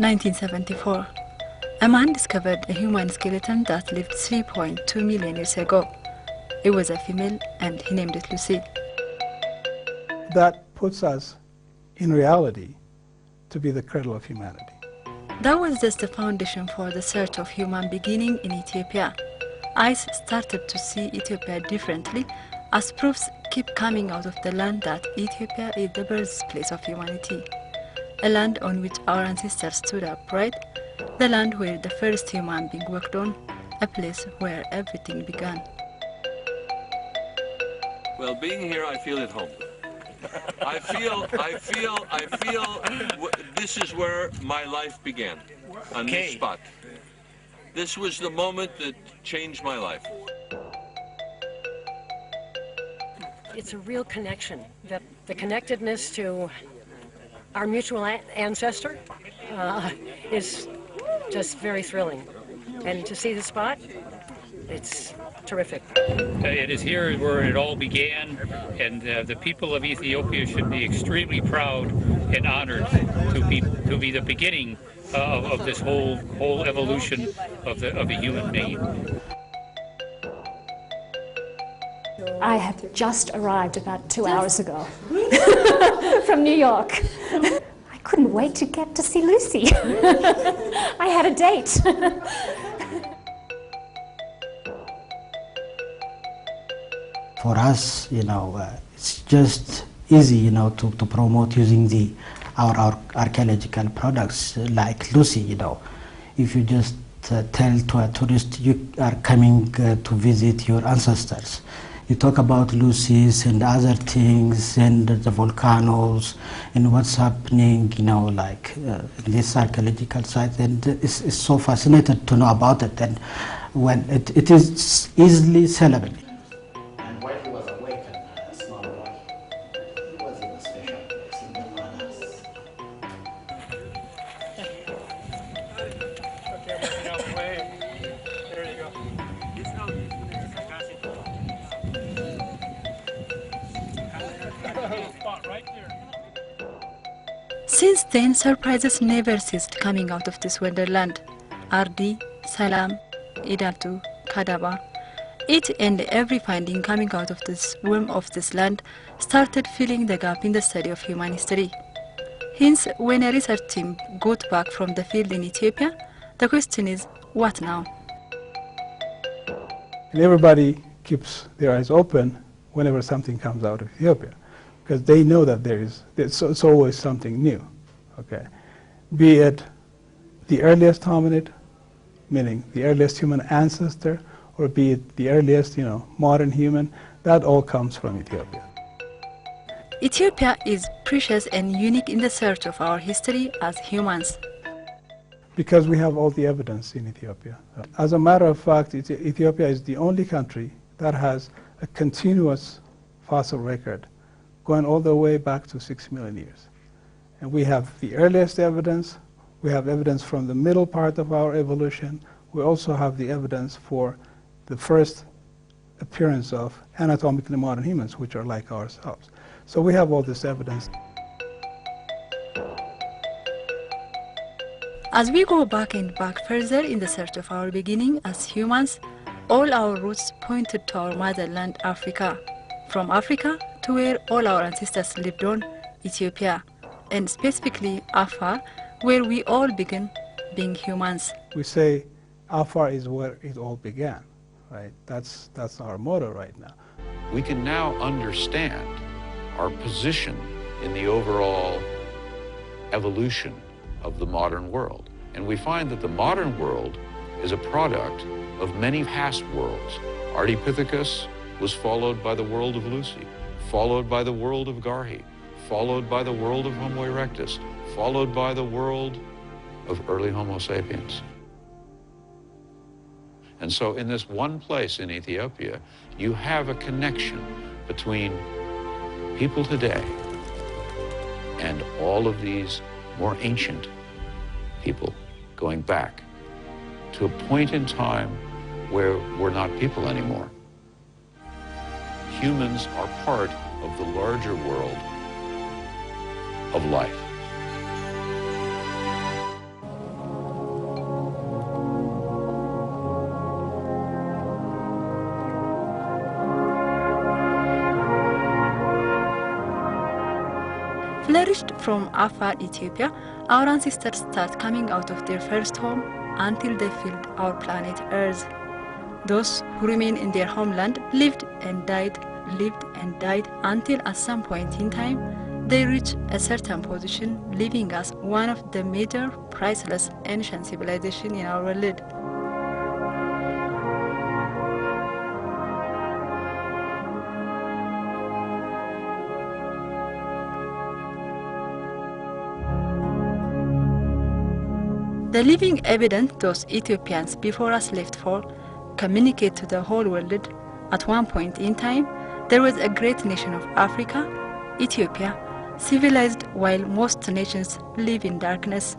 1974. A man discovered a human skeleton that lived 3.2 million years ago. It was a female and he named it Lucy. That puts us, in reality, to be the cradle of humanity. That was just the foundation for the search of human beginning in Ethiopia. ICE started to see Ethiopia differently as proofs keep coming out of the land that Ethiopia is the birthplace of humanity. A land on which our ancestors stood upright, the land where the first human being walked on, a place where everything began. Well, being here, I feel at home. I feel this is where my life began, on this spot. This was the moment that changed my life. It's a real connection, the connectedness to our mutual ancestor is just very thrilling. And to see the spot, it's terrific. It is here where it all began, and the people of Ethiopia should be extremely proud and honored to be the beginning of this whole evolution of a human being. I have just arrived about 2 hours ago from New York. I couldn't wait to get to see Lucy. I had a date. For us, it's just easy, to promote using our archaeological products like Lucy, If you just tell to a tourist you are coming to visit your ancestors, you talk about Lucy's and other things and the volcanoes and what's happening, like this archaeological site, and it's so fascinated to know about it, and when it is easily sellable. And while he was awake and a small boy, he was in a special place in the palace. There you go. Since then, surprises never ceased coming out of this wonderland. Ardi, Salam, Idaltu, Kadaba. Each and every finding coming out of this womb of this land started filling the gap in the study of human history. Hence, when a research team got back from the field in Ethiopia, the question is, what now? And everybody keeps their eyes open whenever something comes out of Ethiopia, because they know that it's always something new, okay? Be it the earliest hominid, meaning the earliest human ancestor, or be it the earliest, modern human, that all comes from Ethiopia. Ethiopia is precious and unique in the search of our history as humans. Because we have all the evidence in Ethiopia. As a matter of fact, Ethiopia is the only country that has a continuous fossil record going all the way back to 6 million years. And we have the earliest evidence, we have evidence from the middle part of our evolution, we also have the evidence for the first appearance of anatomically modern humans, which are like ourselves. So we have all this evidence. As we go back and back further in the search of our beginning as humans, all our roots pointed to our motherland, Africa. From Africa to where all our ancestors lived on, Ethiopia, and specifically Afar, where we all began being humans. We say Afar is where it all began, right? That's our motto right now. We can now understand our position in the overall evolution of the modern world. And we find that the modern world is a product of many past worlds. Ardipithecus was followed by the world of Lucy, followed by the world of Garhi, followed by the world of Homo erectus, followed by the world of early Homo sapiens. And so in this one place in Ethiopia, you have a connection between people today and all of these more ancient people going back to a point in time where we're not people anymore. Humans are part of the larger world of life. flourished from Afar, Ethiopia, our ancestors start coming out of their first home until they filled our planet Earth. Those who remain in their homeland lived and died until at some point in time they reach a certain position, leaving us one of the major priceless ancient civilizations in our world. The living evidence those Ethiopians before us left for communicate to the whole world. At one point in time, there was a great nation of Africa, Ethiopia, civilized while most nations live in darkness.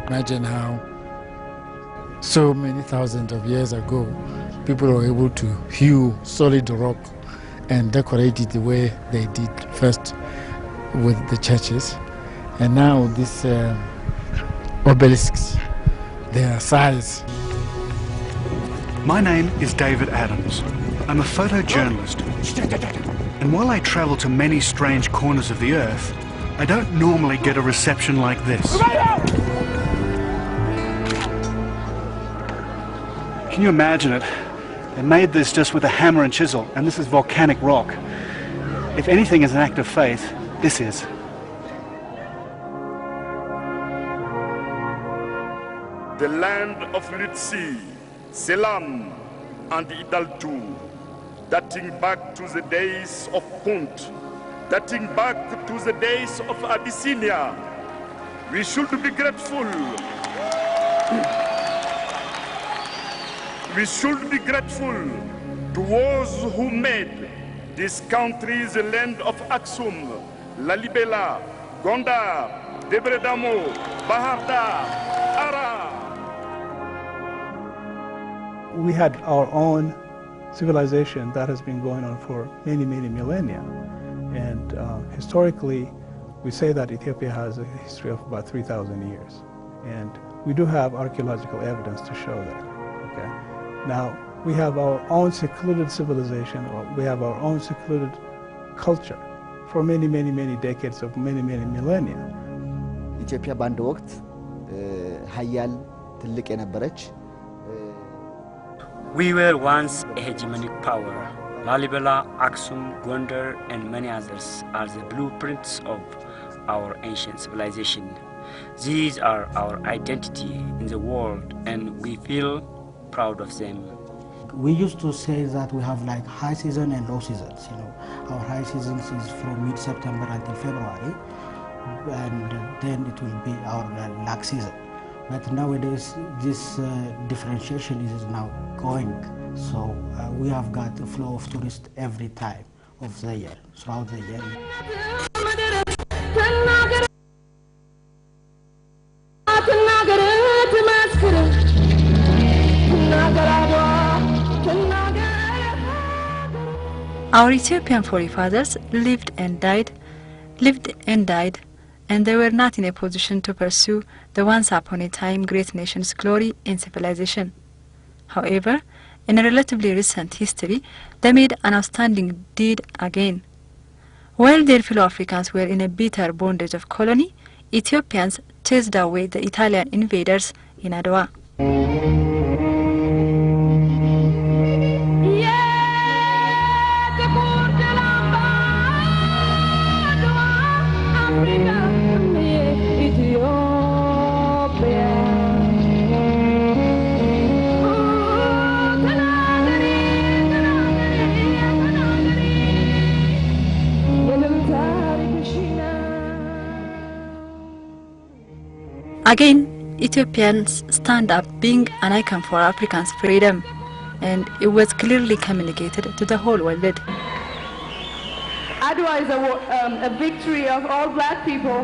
Imagine how so many thousands of years ago, people were able to hew solid rock and decorate it the way they did first with the churches. And now these obelisks, their size. My name is David Adams. I'm a photojournalist. And while I travel to many strange corners of the earth, I don't normally get a reception like this. Can you imagine it? They made this just with a hammer and chisel, and this is volcanic rock. If anything is an act of faith, this is. The land of Lutsi, Selam, and Idaltu, dating back to the days of Punt, dating back to the days of Abyssinia. We should be grateful. We should be grateful to those who made this country the land of Aksum, Lalibela, Gondar, Debredamo, Baharda, Ara. We had our own civilization that has been going on for many, many millennia. And historically, we say that Ethiopia has a history of about 3,000 years. And we do have archaeological evidence to show that. Okay? Now, we have our own secluded civilization, or we have our own secluded culture for many, many, many decades of many, many millennia. ኢትዮጵያ በአንድ ወቅት ሀያል ትልቅ የነበረች We were once a hegemonic power. Lalibela, Aksum, Gondar, and many others are the blueprints of our ancient civilization. These are our identity in the world, and we feel proud of them. We used to say that we have like high season and low seasons. You know, our high seasons is from mid-September until February, and then it will be our lack season. But nowadays, this differentiation is now going. So we have got a flow of tourists every time of the year, throughout the year. Our Ethiopian forefathers lived and died, and they were not in a position to pursue the once upon a time great nation's glory and civilization. However, in a relatively recent history, they made an outstanding deed again. While their fellow Africans were in a bitter bondage of colony, Ethiopians chased away the Italian invaders in Adwa. Again, Ethiopians stand up being an icon for Africans' freedom, and it was clearly communicated to the whole world. Adwa is a victory of all black people,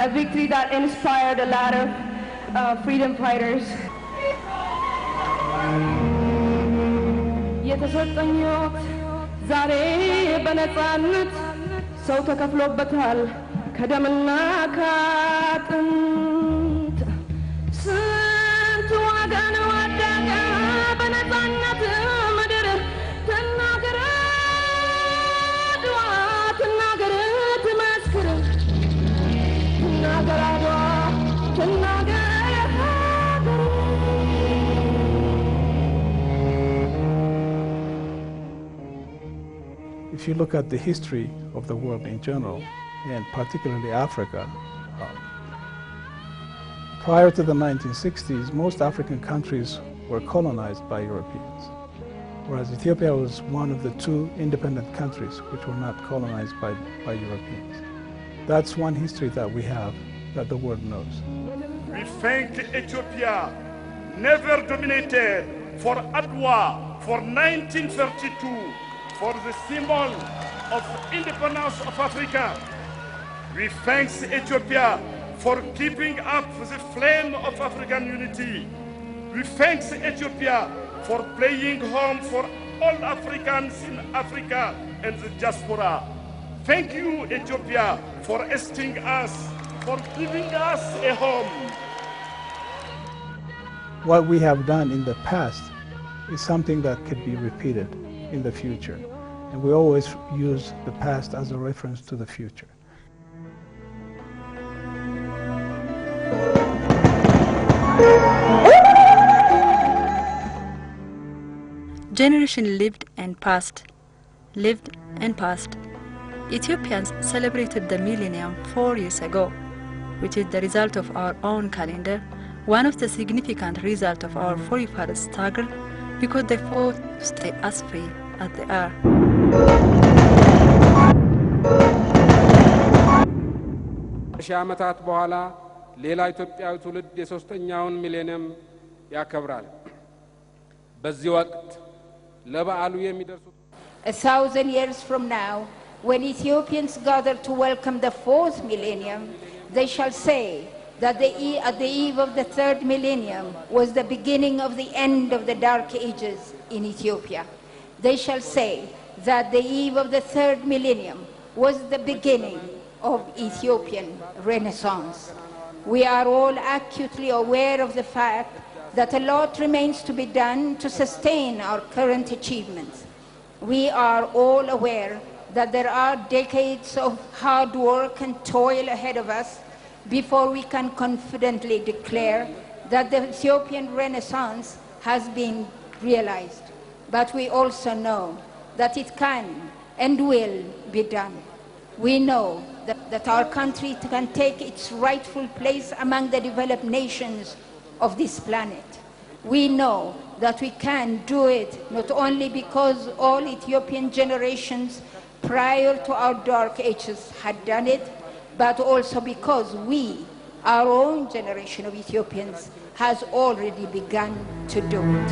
a victory that inspired a lot of freedom fighters. የተሰጠኞት ዛሬ በነፃነት ሰው ተከፍሎበታል ከደምና ካጥንት ስንት ዋጋ ነው አዳጋ በነፃነት if you look at the history of the world in general, and particularly Africa, prior to the 1960s, most African countries were colonized by Europeans, whereas Ethiopia was one of the two independent countries which were not colonized by Europeans. That's one history that we have that the world knows. We thank Ethiopia, never dominated, for Adwa, for 1932, for the symbol of independence of Africa. We thank Ethiopia for keeping up the flame of African unity. We thank Ethiopia for playing home for all Africans in Africa and the diaspora. Thank you, Ethiopia, for hosting us, for giving us a home. What we have done in the past is something that could be repeated in the future. And we always use the past as a reference to the future. Generation lived and passed. Ethiopians celebrated the millennium 4 years ago, which is the result of our own calendar, one of the significant results of our forefathers' struggle, because they fought to stay as free as they are. ሺህ ዓመታት በኋላ ሌላ ኢትዮጵያዊ ትውልድ የሶስተኛውን ሚሌኒየም ያከብራል። በዚህ ወቅት ለበዓሉ የሚደርሱት 1,000 years from now, when Ethiopians gather to welcome the 4th millennium, they shall say that at the eve of the 3rd millennium was the beginning of the end of the dark ages in Ethiopia. They shall say that the eve of the 3rd millennium was the beginning of Ethiopian Renaissance. We are all acutely aware of the fact that a lot remains to be done to sustain our current achievements. We are all aware that there are decades of hard work and toil ahead of us before we can confidently declare that the Ethiopian Renaissance has been realized. But we also know that it can and will be done. We know that our country can take its rightful place among the developed nations of this planet. We know that we can do it not only because all Ethiopian generations prior to our dark ages had done it, but also because we, our own generation of Ethiopians, has already begun to do it.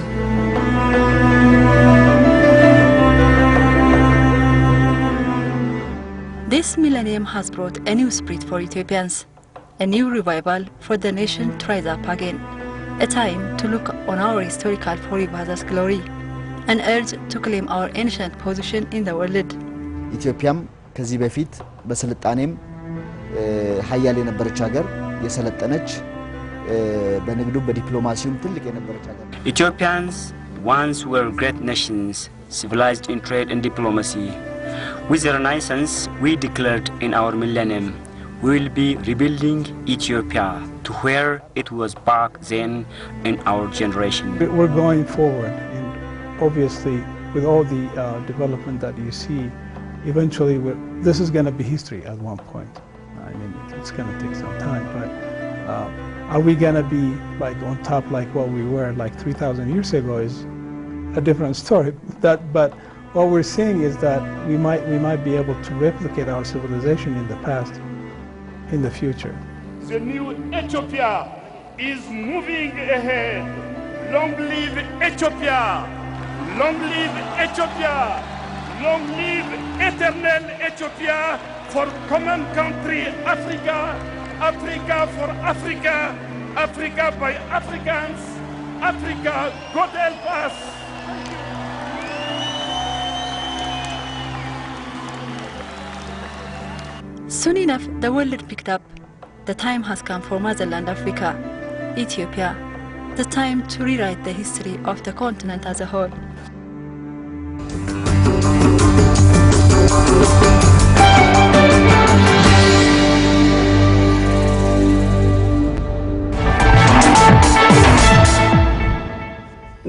This millennium has brought a new spirit for Ethiopians, a new revival for the nation to rise up again, a time to look on our historical forefathers' glory, an urge to claim our ancient position in the world. ኢትዮጵያም ከዚህ በፊት በስልጣኔም ሀያል የነበረች ሀገር የሰለጠነች በንግዱ በዲፕሎማሲውም ትልቅ የነበረች ሀገር Ethiopians once were great nations, civilized in trade and diplomacy. With the Renaissance, we declared in our millennium, we will be rebuilding Ethiopia to where it was back then in our generation. We're going forward, and obviously with all the development that you see, eventually this is going to be history at one point. I mean, it's going to take some time, but are we going to be like on top like what we were like 3,000 years ago is a different story. But what we're seeing is that we might be able to replicate our civilization in the past in the future. The new Ethiopia is moving ahead. Long live Ethiopia! Long live Ethiopia! Long live eternal Ethiopia for common country Africa, Africa for Africa, Africa by Africans, Africa, God help us! Soon enough, the world picked up. The time has come for motherland Africa, Ethiopia, the time to rewrite the history of the continent as a whole.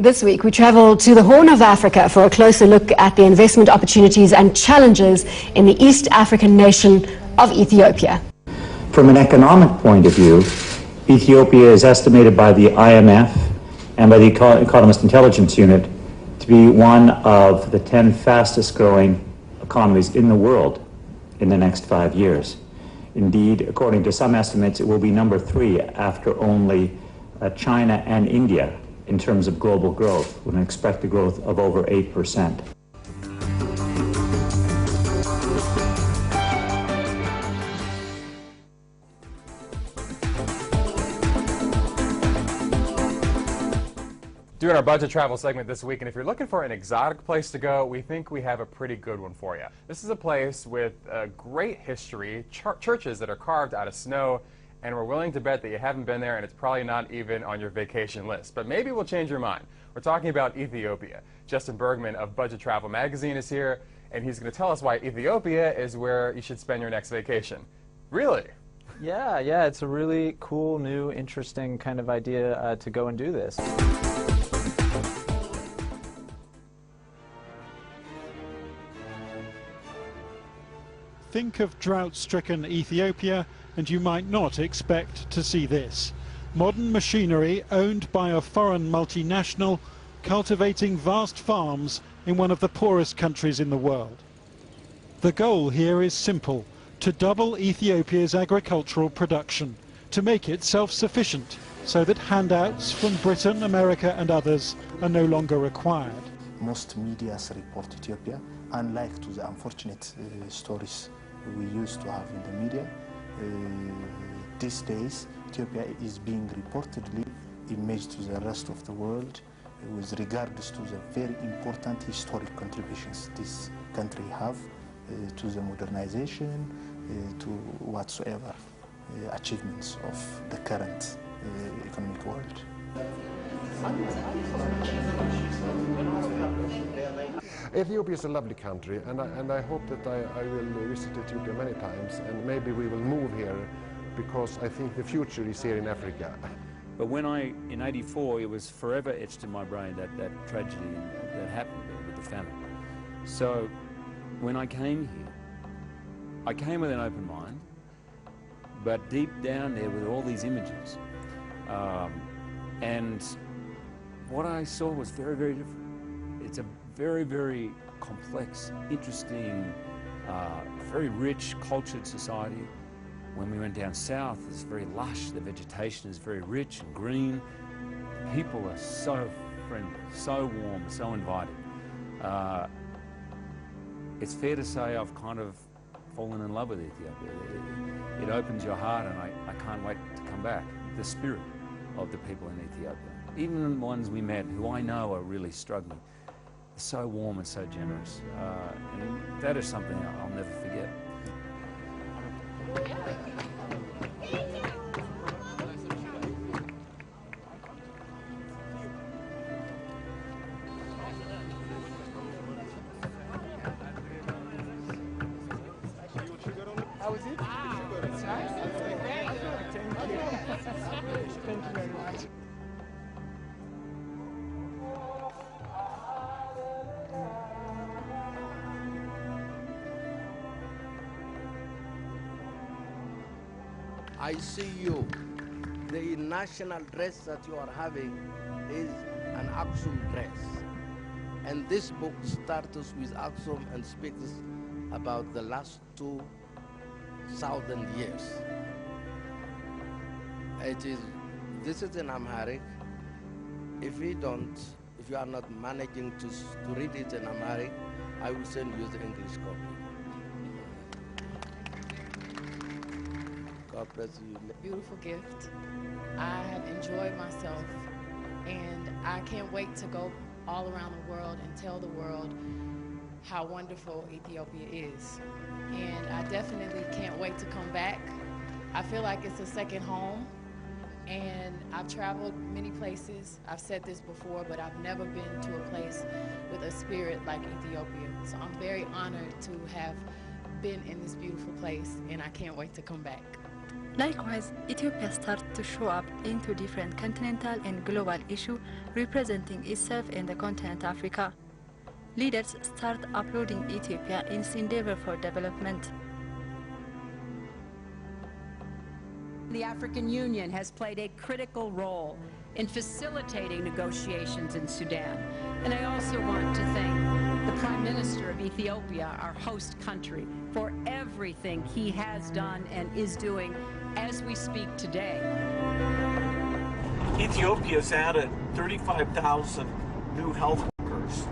This week we travel to the Horn of Africa for a closer look at the investment opportunities and challenges in the East African nation of Ethiopia. From an economic point of view, Ethiopia is estimated by the IMF and by the Economist Intelligence Unit to be one of the 10 fastest growing economies in the world in the next 5 years. Indeed, according to some estimates, it will be number 3 after only China and India in terms of global growth, with an expected growth of over 8%. Doing our budget travel segment this week, and if you're looking for an exotic place to go, we think we have a pretty good one for you. This is a place with a great history, churches that are carved out of snow, and we're willing to bet that you haven't been there and it's probably not even on your vacation list. But maybe we'll change your mind. We're talking about Ethiopia. Justin Bergman of Budget Travel Magazine is here, and he's going to tell us why Ethiopia is where you should spend your next vacation. Really? Yeah, it's a really cool, new, interesting kind of idea to go and do this. Think of drought-stricken Ethiopia, and you might not expect to see this. Modern machinery owned by a foreign multinational cultivating vast farms in one of the poorest countries in the world. The goal here is simple: to double Ethiopia's agricultural production, to make it self-sufficient, so that handouts from Britain, America and others are no longer required. Most media report Ethiopia, unlike to the unfortunate stories we used to have in the media. These days, Ethiopia is being reportedly imaged to the rest of the world with regards to the very important historic contributions this country have to the modernization, to whatsoever achievements of the current economic world. Ethiopia is a lovely country, and I hope that I will visit Ethiopia many times, and maybe we will move here, because I think the future is here in Africa. But when in '84, it was forever etched in my brain, that tragedy that happened there with the famine. So when I came here, I came with an open mind, but deep down there with all these images. And what I saw was very, very different. It's a very, very complex, interesting, very rich, cultured society. When we went down south, it's very lush. The vegetation is very rich and green. People are so friendly, so warm, so inviting. It's fair to say I've kind of fallen in love with Ethiopia. It opens your heart, and I can't wait to come back. The spirit of the people in Ethiopia, even the ones we met who I know are really struggling, so warm and so generous, and that is something I'll never forget. How was it? It's nice. Thank you. Thank you very much. I see you. The national dress that you are having is an Aksum dress. And this book starts with Aksum and speaks about the last 2,000 years. This is in Amharic. If you are not managing to read it in Amharic, I will send you the English copy. God bless you. Beautiful gift. I have enjoyed myself, and I can't wait to go all around the world and tell the world how wonderful Ethiopia is. And I definitely can't wait to come back. I feel like it's a second home, and I've traveled many places. I've said this before, but I've never been to a place with a spirit like Ethiopia. So I'm very honored to have been in this beautiful place, and I can't wait to come back. Likewise, Ethiopia starts to show up into different continental and global issues representing itself in the continent Africa. Leaders start applauding Ethiopia in its endeavor for development. The African Union has played a critical role in facilitating negotiations in Sudan. And I also want to thank the Prime Minister of Ethiopia, our host country, for everything he has done and is doing as we speak today. Ethiopia's added 35,000 new health workers,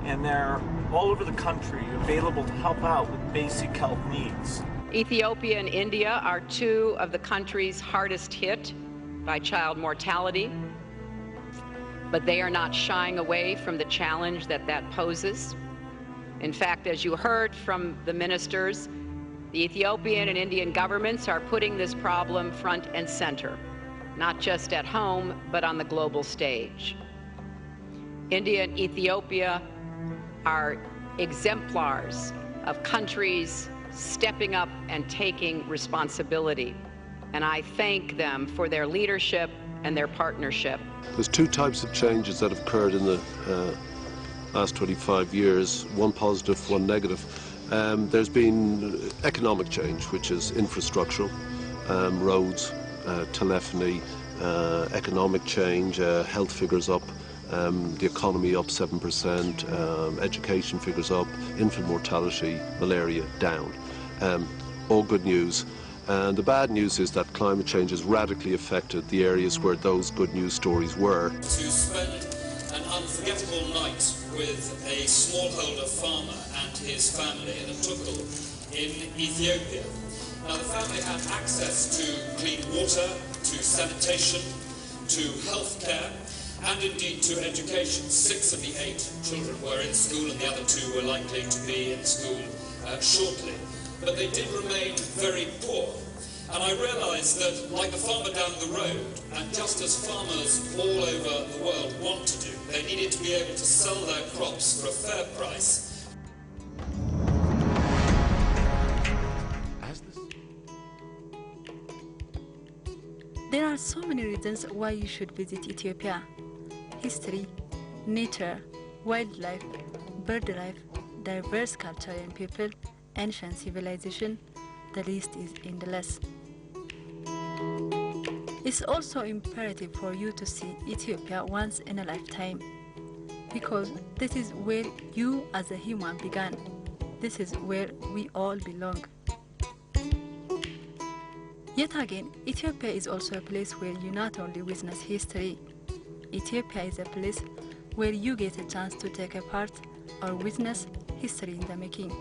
and they're all over the country available to help out with basic health needs. Ethiopia and India are two of the countries hardest hit by child mortality, but they are not shying away from the challenge that poses. In fact, as you heard from the ministers, the Ethiopian and Indian governments are putting this problem front and center, not just at home, but on the global stage. India and Ethiopia are exemplars of countries stepping up and taking responsibility. And I thank them for their leadership and their partnership. There's two types of changes that have occurred in the last 25 years, one positive, one negative. There's been economic change, which is infrastructural, roads, telephony, economic change, health figures up, the economy up 7%, education figures up, infant mortality, malaria down. All good news. And the bad news is that climate change has radically affected the areas where those good news stories were. To spend an unforgettable night with a smallholder farmer and his family in a tukul in Ethiopia. Now the family had access to clean water, to sanitation, to health care, and indeed to education. 6 of the 8 children were in school and the other 2 were likely to be in school shortly. But they did remain very poor. And I realised that, like the farmer down the road, and just as farmers all over the world want to do, they needed to be able to sell their crops for a fair price. There are so many reasons why you should visit Ethiopia. History, nature, wildlife, bird life, diverse culture and people, ancient civilization, the list is endless. It's also imperative for you to see Ethiopia once in a lifetime, because this is where you as a human began. This is where we all belong. Yet again, Ethiopia is also a place where you not only witness history. Ethiopia is a place where you get a chance to take a part or witness history in the making.